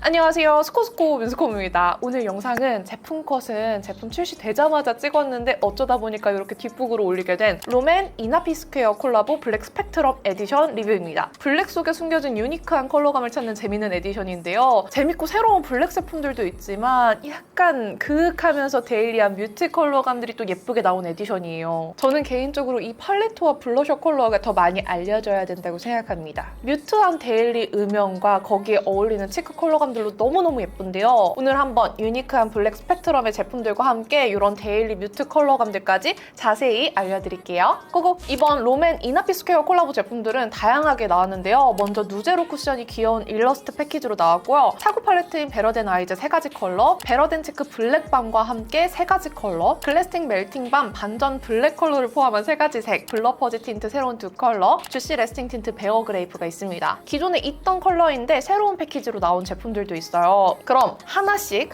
안녕하세요. 스코스코 민스콤입니다. 오늘 영상은 제품 컷은 제품 출시되자마자 찍었는데 어쩌다 보니까 이렇게 뒷북으로 올리게 된 롬앤 이나피스퀘어 콜라보 블랙 스펙트럼 에디션 리뷰입니다. 블랙 속에 숨겨진 유니크한 컬러감을 찾는 재밌는 에디션인데요. 재밌고 새로운 블랙 제품들도 있지만 약간 그윽하면서 데일리한 뮤트 컬러감들이 또 예쁘게 나온 에디션이에요. 저는 개인적으로 이 팔레트와 블러셔 컬러가 더 많이 알려져야 된다고 생각합니다. 뮤트한 데일리 음영과 거기에 어울리는 치크 컬러감 들로 너무너무 예쁜데요. 오늘 한번 유니크한 블랙 스펙트럼의 제품들과 함께 이런 데일리 뮤트 컬러감들까지 자세히 알려드릴게요. 고고! 이번 롬앤 이나피스퀘어 콜라보 제품들은 다양하게 나왔는데요. 먼저 누제로 쿠션이 귀여운 일러스트 패키지로 나왔고요. 차고 팔레트인 베러덴 아이즈 3가지 컬러, 베러덴 체크 블랙밤과 함께 3가지 컬러, 글래스팅 멜팅밤 반전 블랙 컬러를 포함한 3가지 색, 블러 퍼지 틴트 새로운 2컬러, 주시 레스팅 틴트 베어 그레이프가 있습니다. 기존에 있던 컬러인데 새로운 패키지로 나온 제품들도 있어요. 그럼 하나씩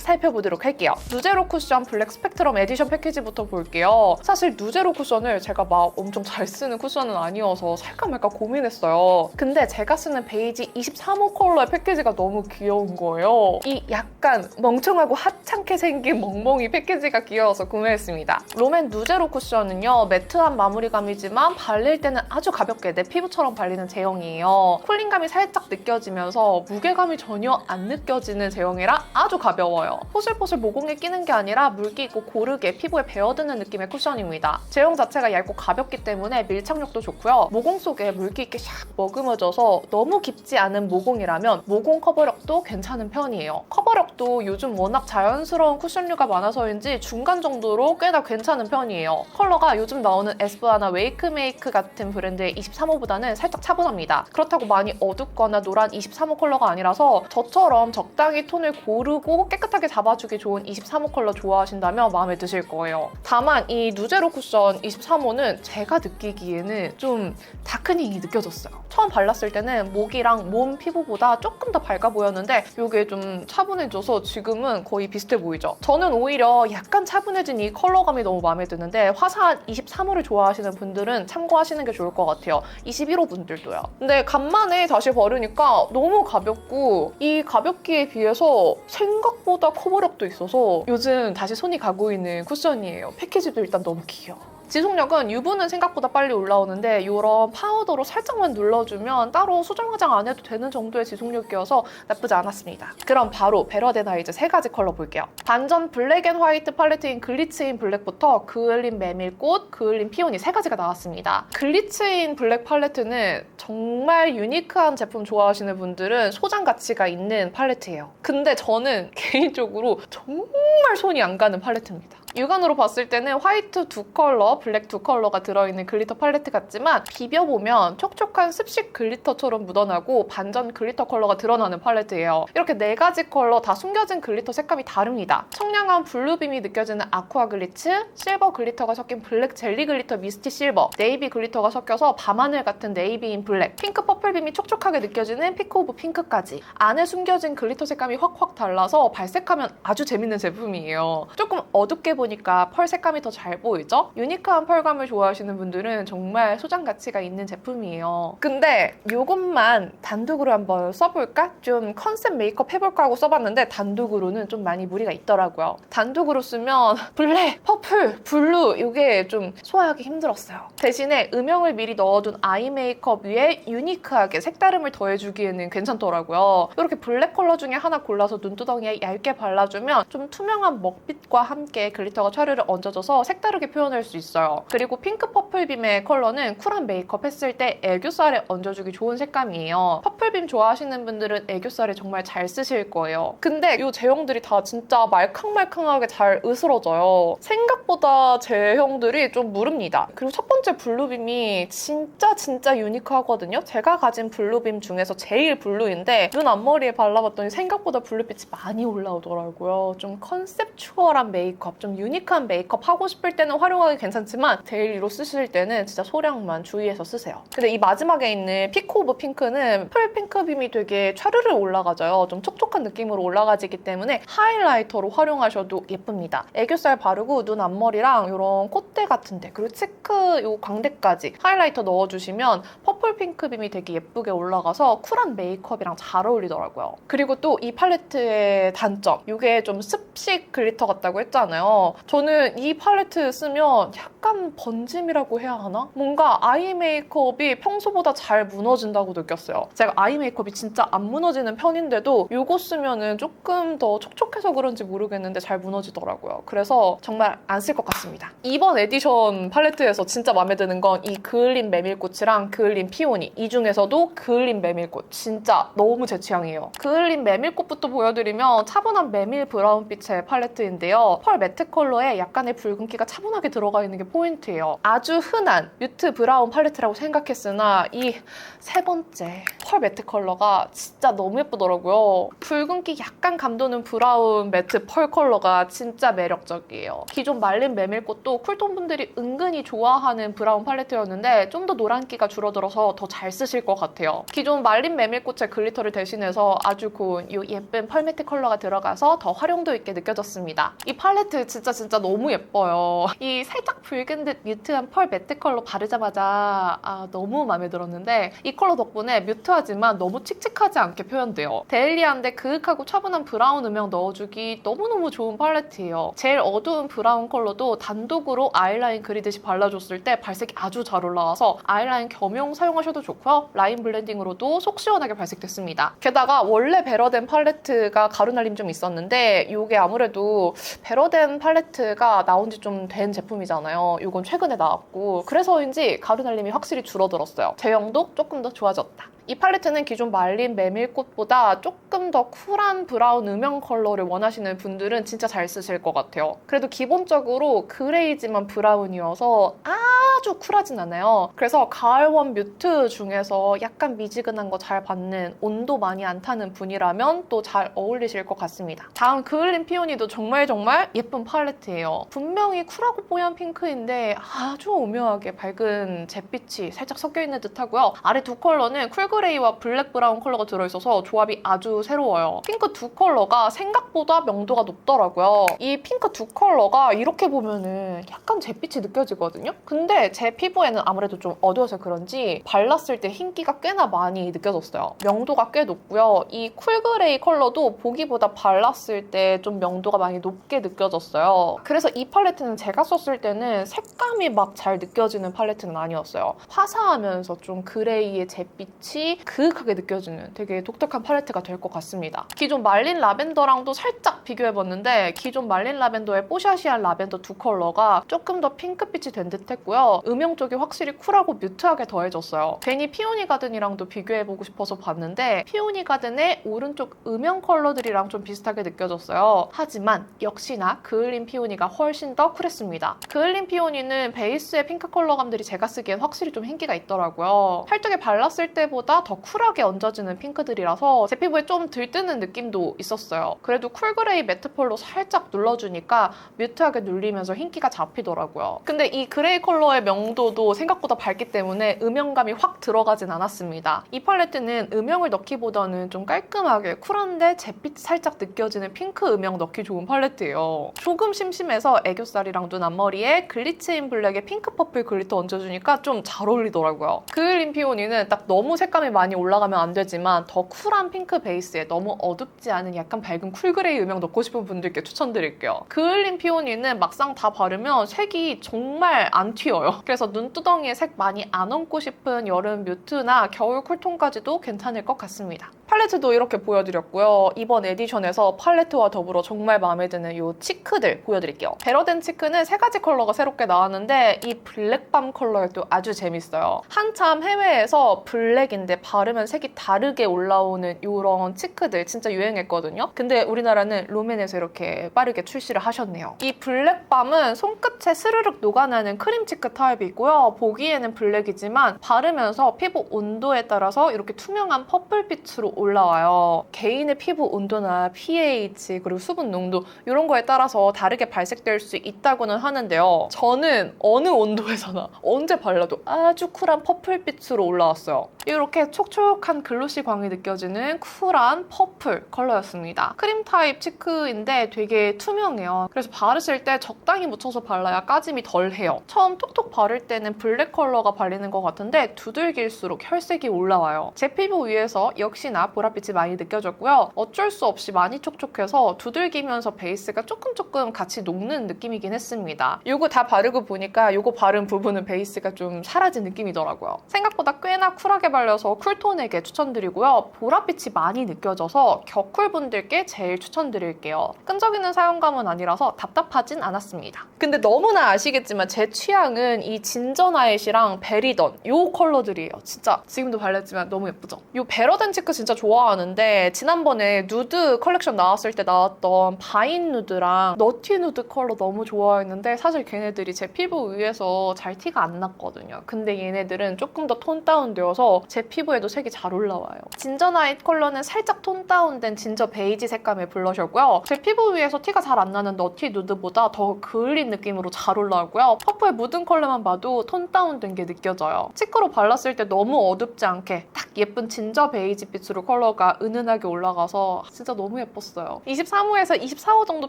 살펴보도록 할게요. 누제로 쿠션 블랙 스펙트럼 에디션 패키지부터 볼게요. 사실 누제로 쿠션을 제가 막 엄청 잘 쓰는 쿠션은 아니어서 살까 말까 고민했어요. 근데 제가 쓰는 베이지 23호 컬러의 패키지가 너무 귀여운 거예요. 이 약간 멍청하고 하찮게 생긴 멍멍이 패키지가 귀여워서 구매했습니다. 롬앤 누제로 쿠션은요, 매트한 마무리감이지만 발릴 때는 아주 가볍게 내 피부처럼 발리는 제형이에요. 쿨링감이 살짝 느껴지면서 무게감이 전혀 안 느껴지는 제형이라 아주 가벼워요. 포슬포슬 모공에 끼는 게 아니라 물기 있고 고르게 피부에 배어드는 느낌의 쿠션입니다. 제형 자체가 얇고 가볍기 때문에 밀착력도 좋고요. 모공 속에 물기 있게 샥 머금어져서 너무 깊지 않은 모공이라면 모공 커버력도 괜찮은 편이에요. 커버력도 요즘 워낙 자연스러운 쿠션류가 많아서인지 중간 정도로 꽤나 괜찮은 편이에요. 컬러가 요즘 나오는 에스쁘아나 웨이크메이크 같은 브랜드의 23호보다는 살짝 차분합니다. 그렇다고 많이 어둡거나 노란 23호 컬러가 아니라서 저처럼 적당히 톤을 고르고 깨끗하게 잡아주기 좋은 23호 컬러 좋아하신다면 마음에 드실 거예요. 다만 이 누제로 쿠션 23호는 제가 느끼기에는 좀 다크닝이 느껴졌어요. 처음 발랐을 때는 목이랑 몸 피부보다 조금 더 밝아 보였는데 이게 좀 차분해져서 지금은 거의 비슷해 보이죠? 저는 오히려 약간 차분해진 이 컬러감이 너무 마음에 드는데 화사한 23호를 좋아하시는 분들은 참고하시는 게 좋을 것 같아요. 21호 분들도요. 근데 간만에 다시 바르니까 너무 가볍고 이 가볍기에 비해서 생각보다 커버력도 있어서 요즘 다시 손이 가고 있는 쿠션이에요. 패키지도 일단 너무 귀여워. 지속력은 유분은 생각보다 빨리 올라오는데 이런 파우더로 살짝만 눌러주면 따로 수정 화장 안 해도 되는 정도의 지속력이어서 나쁘지 않았습니다. 그럼 바로 베러덴 아이즈 3가지 컬러 볼게요. 반전 블랙 앤 화이트 팔레트인 글리츠인 블랙부터 그을린 메밀꽃, 그을린 피오니 3가지가 나왔습니다. 글리츠인 블랙 팔레트는 정말 유니크한 제품 좋아하시는 분들은 소장 가치가 있는 팔레트예요. 근데 저는 개인적으로 정말 손이 안 가는 팔레트입니다. 육안으로 봤을 때는 화이트 2컬러, 블랙 2컬러가 들어있는 글리터 팔레트 같지만 비벼보면 촉촉한 습식 글리터처럼 묻어나고 반전 글리터 컬러가 드러나는 팔레트예요. 이렇게 4가지 컬러 다 숨겨진 글리터 색감이 다릅니다. 청량한 블루빔이 느껴지는 아쿠아 글리츠, 실버 글리터가 섞인 블랙 젤리 글리터 미스티 실버, 네이비 글리터가 섞여서 밤하늘 같은 네이비인 블랙, 핑크 퍼플빔이 촉촉하게 느껴지는 피크 오브 핑크까지 안에 숨겨진 글리터 색감이 확확 달라서 발색하면 아주 재밌는 제품이에요. 조금 어둡게 보니까 펄 색감이 더 잘 보이죠? 유니크한 펄감을 좋아하시는 분들은 정말 소장 가치가 있는 제품이에요. 근데 이것만 단독으로 한번 써볼까? 좀 컨셉 메이크업 해볼까 하고 써봤는데 단독으로는 좀 많이 무리가 있더라고요. 단독으로 쓰면 블랙, 퍼플, 블루 이게 좀 소화하기 힘들었어요. 대신에 음영을 미리 넣어둔 아이 메이크업 위에 유니크하게 색다름을 더해주기에는 괜찮더라고요. 이렇게 블랙 컬러 중에 하나 골라서 눈두덩이에 얇게 발라주면 좀 투명한 먹빛과 함께 글리터가 차르르 얹어져서 색다르게 표현할 수 있어요. 그리고 핑크 퍼플빔의 컬러는 쿨한 메이크업 했을 때 애교살에 얹어주기 좋은 색감이에요. 퍼플빔 좋아하시는 분들은 애교살에 정말 잘 쓰실 거예요. 근데 이 제형들이 다 진짜 말캉말캉하게 잘 으스러져요. 생각보다 제형들이 좀 무릅니다. 그리고 첫 번째 블루빔이 진짜 유니크하거든요. 제가 가진 블루빔 중에서 제일 블루인데 눈 앞머리에 발라봤더니 생각보다 블루빛이 많이 올라오더라고요. 좀 컨셉추얼한 메이크업, 좀 유니크한 메이크업 하고 싶을 때는 활용하기 괜찮지만 데일리로 쓰실 때는 진짜 소량만 주의해서 쓰세요. 근데 이 마지막에 있는 피크 오브 핑크는 펄 핑크빔이 되게 촤르르 올라가져요. 좀 촉촉한 느낌으로 올라가지기 때문에 하이라이터로 활용하셔도 예쁩니다. 애교살 바르고 눈 앞머리랑 이런 콧대 같은데 그리고 치크 요 광대까지 하이라이터 넣어주시면 퍼플 핑크빔이 되게 예쁘게 올라가서 쿨한 메이크업이랑 잘 어울리더라고요. 그리고 또 이 팔레트의 단점, 이게 좀 습식 글리터 같다고 했잖아요. 저는 이 팔레트 쓰면 약간 번짐이라고 해야 하나? 뭔가 아이 메이크업이 평소보다 잘 무너진다고 느꼈어요. 제가 아이 메이크업이 진짜 안 무너지는 편인데도 이거 쓰면은 조금 더 촉촉해서 그런지 모르겠는데 잘 무너지더라고요. 그래서 정말 안 쓸 것 같습니다. 이번 에디션 팔레트에서 진짜 마음에 드는 건 이 그을린 메밀꽃이랑 그을린 피오니, 이 중에서도 그을린 메밀꽃 진짜 너무 제 취향이에요. 그을린 메밀꽃부터 보여드리면 차분한 메밀 브라운빛의 팔레트인데요. 펄 매트 컬러에 약간의 붉은기가 차분하게 들어가 있는 게 포인트예요. 아주 흔한 뮤트 브라운 팔레트라고 생각했으나 이 세 번째 펄 매트 컬러가 진짜 너무 예쁘더라고요. 붉은기 약간 감도는 브라운 매트 펄 컬러가 진짜 매력적이에요. 기존 말린 메밀꽃도 쿨톤 분들이 은근히 좋아하는 브라운 팔레트였는데 좀 더 노란기가 줄어들어서 더 잘 쓰실 것 같아요. 기존 말린 메밀꽃의 글리터를 대신해서 아주 고운 이 예쁜 펄 매트 컬러가 들어가서 더 활용도 있게 느껴졌습니다. 이 팔레트 진짜 너무 예뻐요. 이 살짝 붉은 듯 뮤트한 펄 매트 컬러 바르자마자 너무 마음에 들었는데 이 컬러 덕분에 뮤트하지만 너무 칙칙하지 않게 표현돼요. 데일리한데 그윽하고 차분한 브라운 음영 넣어주기 너무너무 좋은 팔레트예요. 제일 어두운 브라운 컬러도 단독으로 아이라인 그리듯이 발라줬을 때 발색이 아주 잘 올라와서 아이라인 겸용 사용하셔도 좋고요. 라인 블렌딩으로도 속 시원하게 발색됐습니다. 게다가 원래 베러덴 팔레트가 가루날림 좀 있었는데 이게 아무래도 베러덴 팔레트가 나온 지 좀 된 제품이잖아요. 이건 최근에 나왔고 그래서인지 가루날림이 확실히 줄어들었어요. 제형도 조금 더 좋아졌다. 이 팔레트는 기존 말린 메밀꽃보다 조금 더 쿨한 브라운 음영 컬러를 원하시는 분들은 진짜 잘 쓰실 것 같아요. 그래도 기본적으로 그레이지만 브라운이어서 아주 쿨하진 않아요. 그래서 가을원 뮤트 중에서 약간 미지근한 거 잘 받는, 온도 많이 안 타는 분이라면 또 잘 어울리실 것 같습니다. 다음 그을린 피오니도 정말 예쁜 팔레트예요. 분명히 쿨하고 뽀얀 핑크인데 아주 오묘하게 밝은 잿빛이 살짝 섞여있는 듯하고요. 아래 두 컬러는 쿨그레이와 블랙 브라운 컬러가 들어있어서 조합이 아주 새로워요. 핑크 두 컬러가 생각보다 명도가 높더라고요. 이 핑크 두 컬러가 이렇게 보면은 약간 잿빛이 느껴지거든요? 근데 제 피부에는 아무래도 좀 어두워서 그런지 발랐을 때 흰기가 꽤나 많이 느껴졌어요. 명도가 꽤 높고요. 이 쿨그레이 컬러도 보기보다 발랐을 때 좀 명도가 많이 높게 느껴졌어요. 그래서 이 팔레트는 제가 썼을 때는 색감이 막 잘 느껴지는 팔레트는 아니었어요. 화사하면서 좀 그레이의 잿빛이 그윽하게 느껴지는 되게 독특한 팔레트가 될 것 같습니다. 기존 말린 라벤더랑도 살짝 비교해봤는데 기존 말린 라벤더의 뽀샤시한 라벤더 두 컬러가 조금 더 핑크빛이 된 듯 했고요. 음영 쪽이 확실히 쿨하고 뮤트하게 더해졌어요. 괜히 피오니 가든이랑도 비교해보고 싶어서 봤는데 피오니 가든의 오른쪽 음영 컬러들이랑 좀 비슷하게 느껴졌어요. 하지만 역시나 그을린 피오니가 훨씬 더 쿨했습니다. 그을린 피오니는 베이스의 핑크 컬러감들이 제가 쓰기엔 확실히 좀 흰기가 있더라고요. 팔뚝에 발랐을 때보다 더 쿨하게 얹어지는 핑크들이라서 제 피부에 좀 들뜨는 느낌도 있었어요. 그래도 쿨그레이 매트 펄로 살짝 눌러주니까 뮤트하게 눌리면서 흰기가 잡히더라고요. 근데 이 그레이 컬러의 명도도 생각보다 밝기 때문에 음영감이 확 들어가진 않았습니다. 이 팔레트는 음영을 넣기보다는 좀 깔끔하게 쿨한데 잿빛 살짝 느껴지는 핑크 음영 넣기 좋은 팔레트예요. 조금 심심해서 애교살이랑 눈 앞머리에 글리츠인 블랙에 핑크 퍼플 글리터 얹어주니까 좀 잘 어울리더라고요. 그을린 피오니는 딱 너무 색감이 많이 올라가면 안 되지만 더 쿨한 핑크 베이스에 너무 어둡지 않은 약간 밝은 쿨그레이 음영 넣고 싶은 분들께 추천드릴게요. 그을린 피오니는 막상 다 바르면 색이 정말 안 튀어요. 그래서 눈두덩이에 색 많이 안 얹고 싶은 여름 뮤트나 겨울 쿨톤까지도 괜찮을 것 같습니다. 팔레트도 이렇게 보여드렸고요. 이번 에디션에서 팔레트와 더불어 정말 마음에 드는 이 치크들 보여드릴게요. 베러덴 치크는 세 가지 컬러가 새롭게 나왔는데 이 블랙밤 컬러가 또 아주 재밌어요. 한참 해외에서 블랙인데 있는데 바르면 색이 다르게 올라오는 이런 치크들 진짜 유행했거든요. 근데 우리나라는 롬앤에서 이렇게 빠르게 출시를 하셨네요. 이 블랙밤은 손끝에 스르륵 녹아나는 크림 치크 타입이고요. 보기에는 블랙이지만 바르면서 피부 온도에 따라서 이렇게 투명한 퍼플빛으로 올라와요. 개인의 피부 온도나 pH 그리고 수분 농도 이런 거에 따라서 다르게 발색될 수 있다고는 하는데요. 저는 어느 온도에서나 언제 발라도 아주 쿨한 퍼플빛으로 올라왔어요. 이렇게 촉촉한 글로시 광이 느껴지는 쿨한 퍼플 컬러였습니다. 크림 타입 치크인데 되게 투명해요. 그래서 바르실 때 적당히 묻혀서 발라야 까짐이 덜해요. 처음 톡톡 바를 때는 블랙 컬러가 발리는 것 같은데 두들길수록 혈색이 올라와요. 제 피부 위에서 역시나 보랏빛이 많이 느껴졌고요. 어쩔 수 없이 많이 촉촉해서 두들기면서 베이스가 조금 같이 녹는 느낌이긴 했습니다. 이거 다 바르고 보니까 이거 바른 부분은 베이스가 좀 사라진 느낌이더라고요. 생각보다 꽤나 쿨하게 발려서 쿨톤에게 추천드리고요. 보랏빛이 많이 느껴져서 격쿨분들께 제일 추천드릴게요. 끈적이는 사용감은 아니라서 답답하진 않았습니다. 근데 너무나 아시겠지만 제 취향은 이 진저 나잇이랑 베리던 이 컬러들이에요. 진짜 지금도 발랐지만 너무 예쁘죠? 이 베러덴 치크 진짜 좋아하는데 지난번에 누드 컬렉션 나왔을 때 나왔던 바인 누드랑 너티 누드 컬러 너무 좋아했는데 사실 걔네들이 제 피부 위에서 잘 티가 안 났거든요. 근데 얘네들은 조금 더 톤 다운되어서 제 피부에도 색이 잘 올라와요. 진저 나잇 컬러는 살짝 톤 다운된 진저 베이지 색감의 블러셔고요. 제 피부 위에서 티가 잘 안 나는 너티 누드보다 더 그을린 느낌으로 잘 올라오고요. 퍼프에 묻은 컬러만 봐도 톤 다운된 게 느껴져요. 치크로 발랐을 때 너무 어둡지 않게 딱 예쁜 진저 베이지 빛으로 컬러가 은은하게 올라가서 진짜 너무 예뻤어요. 23호에서 24호 정도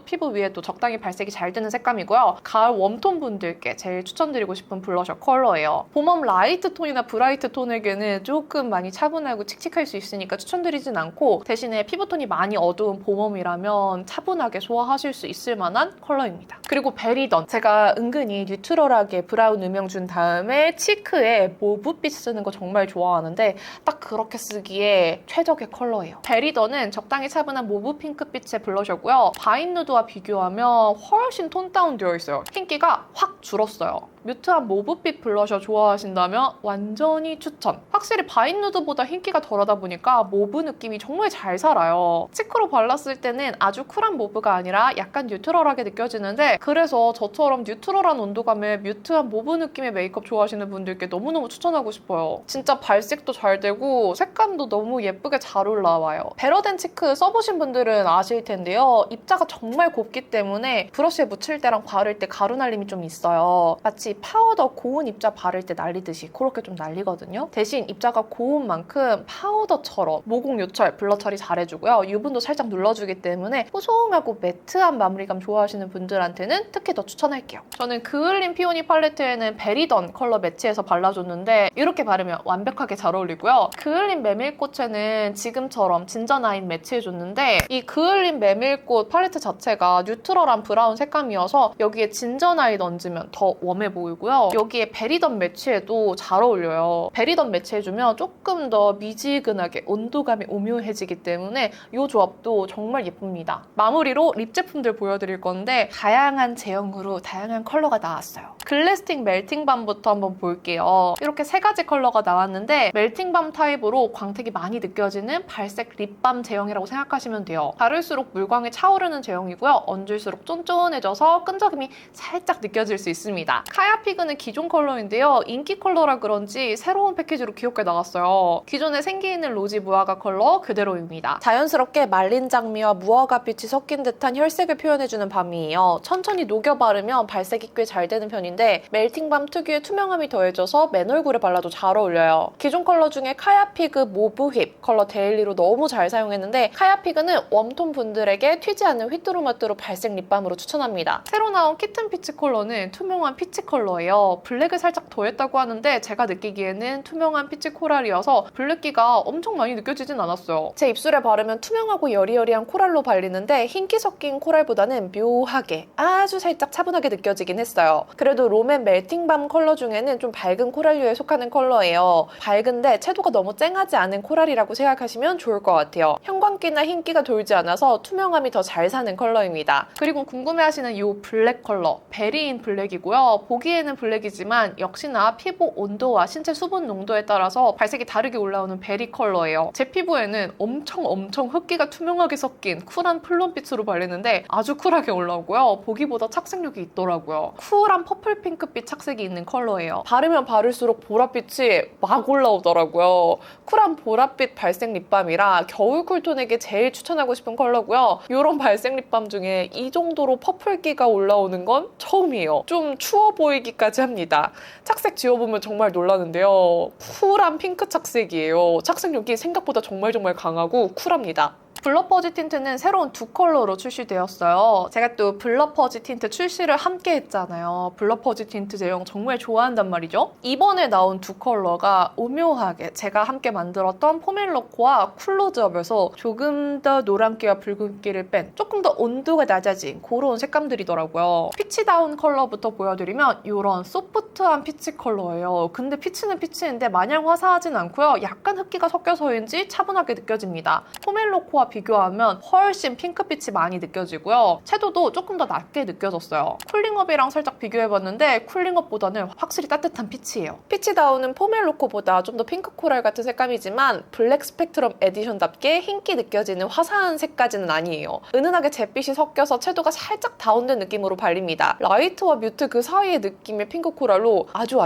피부 위에도 적당히 발색이 잘 되는 색감이고요. 가을 웜톤 분들께 제일 추천드리고 싶은 블러셔 컬러예요. 봄웜 라이트 톤이나 브라이트 톤에게는 조금 많이 차분하고 칙칙할 수 있으니까 추천드리진 않고 대신에 피부톤이 많이 어두운 봄웜이라면 차분하게 소화하실 수 있을 만한 컬러입니다. 그리고 베리던 제가 은근히 뉴트럴하게 브라운 음영 준 다음에 치크에 모브빛 쓰는 거 정말 좋아하는데 딱 그렇게 쓰기에 최적의 컬러예요. 베리던은 적당히 차분한 모브 핑크빛의 블러셔고요. 바인 누드와 비교하면 훨씬 톤 다운 되어 있어요. 흰기가 확 줄었어요. 뮤트한 모브빛 블러셔 좋아하신다면 완전히 추천! 확실히 바인 누드보다 흰기가 덜하다 보니까 모브 느낌이 정말 잘 살아요. 치크로 발랐을 때는 아주 쿨한 모브가 아니라 약간 뉴트럴하게 느껴지는데 그래서 저처럼 뉴트럴한 온도감에 뮤트한 모브 느낌의 메이크업 좋아하시는 분들께 너무너무 추천하고 싶어요. 진짜 발색도 잘 되고 색감도 너무 예쁘게 잘 올라와요. 베러덴 치크 써보신 분들은 아실 텐데요. 입자가 정말 곱기 때문에 브러쉬에 묻힐 때랑 바를 때 가루 날림이 좀 있어요. 마치 파우더 고운 입자 바를 때 날리듯이 그렇게 좀 날리거든요. 대신 입자가 고운 만큼 파우더처럼 모공 요철, 블러 처리 잘해주고요. 유분도 살짝 눌러주기 때문에 뽀송하고 매트한 마무리감 좋아하시는 분들한테는 특히 더 추천할게요. 저는 그을린 피오니 팔레트에는 베리던 컬러 매치해서 발라줬는데 이렇게 바르면 완벽하게 잘 어울리고요. 그을린 메밀꽃에는 지금처럼 진저 나잇 매치해줬는데 이 그을린 메밀꽃 팔레트 자체가 뉴트럴한 브라운 색감이어서 여기에 진저 나잇 얹으면 더 웜해 보이고요. 여기에 베리던 매치해도 잘 어울려요. 베리던 매치해주면 조금 더 미지근하게 온도감이 오묘해지기 때문에 이 조합도 정말 예쁩니다. 마무리로 립 제품들 보여드릴 건데 다양한 제형으로 다양한 컬러가 나왔어요. 글래스틱 멜팅밤부터 한번 볼게요. 이렇게 세 가지 컬러가 나왔는데 멜팅밤 타입으로 광택이 많이 느껴지는 발색 립밤 제형이라고 생각하시면 돼요. 바를수록 물광이 차오르는 제형이고요. 얹을수록 쫀쫀해져서 끈적임이 살짝 느껴질 수 있습니다. 카야피그는 기존 컬러인데요. 인기 컬러라 그런지 새로운 패키지로 귀엽게 나왔어요. 기존에 생기 있는 로지 무화과 컬러 그대로입니다. 자연스럽게 말린 장미와 무화과 빛이 섞인 듯한 혈색을 표현해주는 밤이에요. 천천히 녹여 바르면 발색이 꽤 잘 되는 편인데 멜팅밤 특유의 투명함이 더해져서 맨 얼굴에 발라도 잘 어울려요. 기존 컬러 중에 카야피그 모브 휩 컬러 데일리로 너무 잘 사용했는데 카야피그는 웜톤 분들에게 튀지 않는 휘뚜루마뚜루 발색 립밤으로 추천합니다. 새로 나온 키튼 피치 컬러는 투명한 피치 컬러예요. 블랙을 살짝 더했다고 하는데 제가 느끼기에는 투명한 피치 코랄이어서 블랙기가 엄청 많이 느껴지진 않았어요. 제 입술에 바르면 투명하고 여리여리한 코랄로 발리는데 흰기 섞인 코랄보다는 묘하게 아주 살짝 차분하게 느껴지긴 했어요. 그래도 롬앤 멜팅밤 컬러 중에는 좀 밝은 코랄류에 속하는 컬러예요. 밝은데 채도가 너무 쨍하지 않은 코랄이라고 생각하시면 좋을 것 같아요. 형광기나 흰기가 돌지 않아서 투명함이 더 잘 사는 컬러입니다. 그리고 궁금해하시는 이 블랙 컬러, 베리인 블랙이고요. 보기에는 블랙이지만 역시나 피부 온도와 신체 수분 농도에 따라서 발색이 다르게 올라오는 베리 컬러예요. 제 피부에는 엄청 흑기가 투명하게 섞인 쿨한 플럼빛으로 발리는데 아주 쿨하게 올라오고요. 보기보다 착색력이 있더라고요. 쿨한 퍼플 핑크빛 착색이 있는 컬러예요. 바르면 바를수록 보랏빛이 막 올라오더라고요. 쿨한 보랏빛 발색 립밤이라 겨울 쿨톤에게 제일 추천하고 싶은 컬러고요. 이런 발색 립밤 중에 이 정도로 퍼플기가 올라오는 건 처음이에요. 좀 추워 보이기까지 합니다. 착색 지워보면 정말 놀라는데요. 쿨한 핑크 착색이에요. 착색력이 생각보다 정말 강하고 쿨합니다. 블러 퍼지 틴트는 새로운 두 컬러로 출시되었어요. 제가 또 블러 퍼지 틴트 출시를 함께 했잖아요. 블러 퍼지 틴트 제형 정말 좋아한단 말이죠. 이번에 나온 두 컬러가 오묘하게 제가 함께 만들었던 포멜로코와 쿨로즈업에서 조금 더 노란기와 붉은기를 뺀 조금 더 온도가 낮아진 그런 색감들이더라고요. 피치다운 컬러부터 보여드리면 이런 소프트한 피치 컬러예요. 근데 피치는 피치인데 마냥 화사하진 않고요. 약간 흑기가 섞여서인지 차분하게 느껴집니다. 포멜로코와 비교하면 훨씬 핑크빛이 많이 느껴지고요. 채도도 조금 더 낮게 느껴졌어요. 쿨링업이랑 살짝 비교해봤는데 쿨링업보다는 확실히 따뜻한 피치예요. 피치다운은 포멜로코보다 좀 더 핑크 코랄 같은 색감이지만 블랙 스펙트럼 에디션답게 흰기 느껴지는 화사한 색까지는 아니에요. 은은하게 잿빛이 섞여서 채도가 살짝 다운된 느낌으로 발립니다. 라이트와 뮤트 그 사이의 느낌의 핑크 코랄로 아주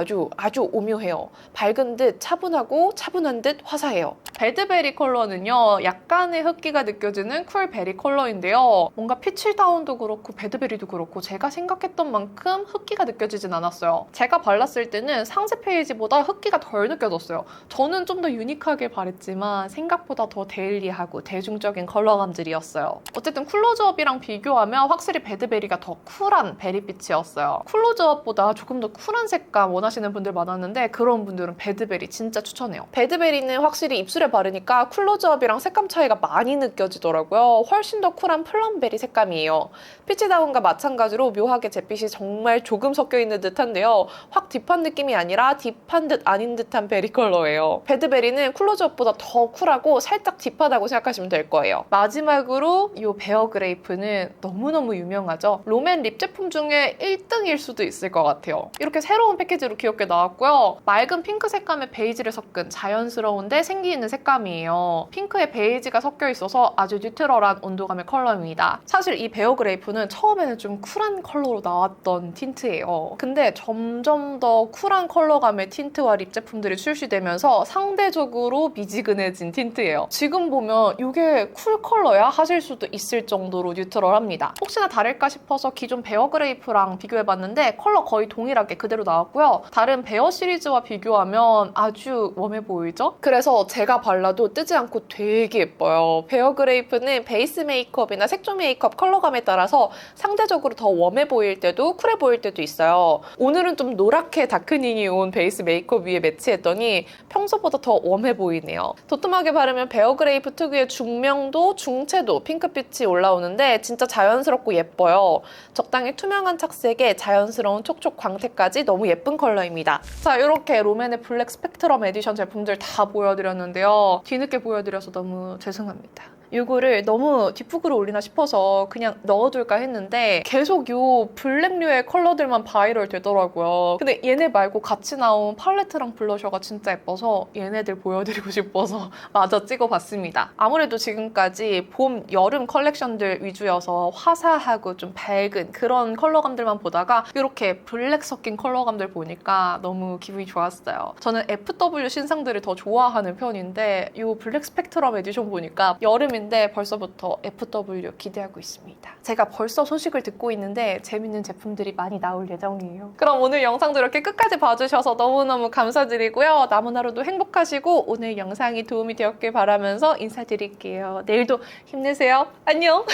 오묘해요. 밝은 듯 차분하고 차분한 듯 화사해요. 배드베리 컬러는요. 약간의 흑기가 느껴지는 쿨 베리 컬러인데요. 뭔가 피치다운도 그렇고 배드베리도 그렇고 제가 생각했던 만큼 흑기가 느껴지진 않았어요. 제가 발랐을 때는 상세 페이지보다 흑기가 덜 느껴졌어요. 저는 좀 더 유니크하게 바랬지만 생각보다 더 데일리하고 대중적인 컬러감들이었어요. 어쨌든 쿨로즈업이랑 비교하면 확실히 배드베리가 더 쿨한 베리빛이었어요. 쿨로즈업보다 조금 더 쿨한 색감 원하시는 분들 많았는데 그런 분들은 배드베리 진짜 추천해요. 배드베리는 확실히 입술에 바르니까 쿨로즈업이랑 색감 차이가 많이 느껴지더라고요. 훨씬 더 쿨한 플럼베리 색감이에요. 피치다운과 마찬가지로 묘하게 잿빛이 정말 조금 섞여있는 듯한데요. 확 딥한 느낌이 아니라 딥한 듯 아닌 듯한 베리 컬러예요. 배드베리는 쿨로즈업보다 더 쿨하고 살짝 딥하다고 생각하시면 될 거예요. 마지막으로 이 베어그레이프는 너무너무 유명하죠. 롬앤 립 제품 중에 1등일 수도 있을 것 같아요. 이렇게 새로운 패키지로 귀엽게 나왔고요. 맑은 핑크 색감에 베이지를 섞은 자연스러운데 생기 있는 색감이에요. 핑크에 베이지가 섞여 있어서 아주 뉴트럴한 온도감의 컬러입니다. 사실 이 베어그레이프는 처음에는 좀 쿨한 컬러로 나왔던 틴트예요. 근데 점점 더 쿨한 컬러감의 틴트와 립 제품들이 출시되면서 상대적으로 미지근해진 틴트예요. 지금 보면 이게 쿨 컬러야? 하실 수도 있을 정도로 뉴트럴합니다. 혹시나 다를까 싶어서 기존 베어그레이프랑 비교해봤는데 컬러 거의 동일하게 그대로 나왔고요. 다른 베어 시리즈와 비교하면 아주 웜해 보이죠? 그래서 제가 발라도 뜨지 않고 되게 예뻐요. 베어그레이프는 베이스 메이크업이나 색조 메이크업 컬러감에 따라서 상대적으로 더 웜해 보일 때도 쿨해 보일 때도 있어요. 오늘은 좀 노랗게 다크닝이 온 베이스 메이크업 위에 매치했더니 평소보다 더 웜해 보이네요. 도톰하게 바르면 베어그레이프 특유의 중명도, 중채도 핑크빛이 올라오는데 진짜 자연스럽고 예뻐요. 적당히 투명한 착색에 자연스러운 촉촉 광택까지 너무 예쁜 컬러입니다. 자, 이렇게 롬앤의 블랙 스펙트럼 에디션 제품들 다 보여드렸는데요. 뒤늦게 보여드려서 너무 죄송합니다. 이거를 너무 뒷북으로 올리나 싶어서 그냥 넣어둘까 했는데 계속 요 블랙류의 컬러들만 바이럴 되더라고요. 근데 얘네 말고 같이 나온 팔레트랑 블러셔가 진짜 예뻐서 얘네들 보여드리고 싶어서 마저 찍어봤습니다. 아무래도 지금까지 봄, 여름 컬렉션들 위주여서 화사하고 좀 밝은 그런 컬러감들만 보다가 이렇게 블랙 섞인 컬러감들 보니까 너무 기분이 좋았어요. 저는 FW 신상들을 더 좋아하는 편인데 이 블랙 스펙트럼 에디션 보니까 여름인데 벌써부터 FW 기대하고 있습니다. 제가 벌써 소식을 듣고 있는데 재밌는 제품들이 많이 나올 예정이에요. 그럼 오늘 영상도 이렇게 끝까지 봐주셔서 너무너무 감사드리고요. 남은 하루도 행복하시고 오늘 영상이 도움이 되었길 바라면서 인사드릴게요. 내일도 힘내세요. 안녕!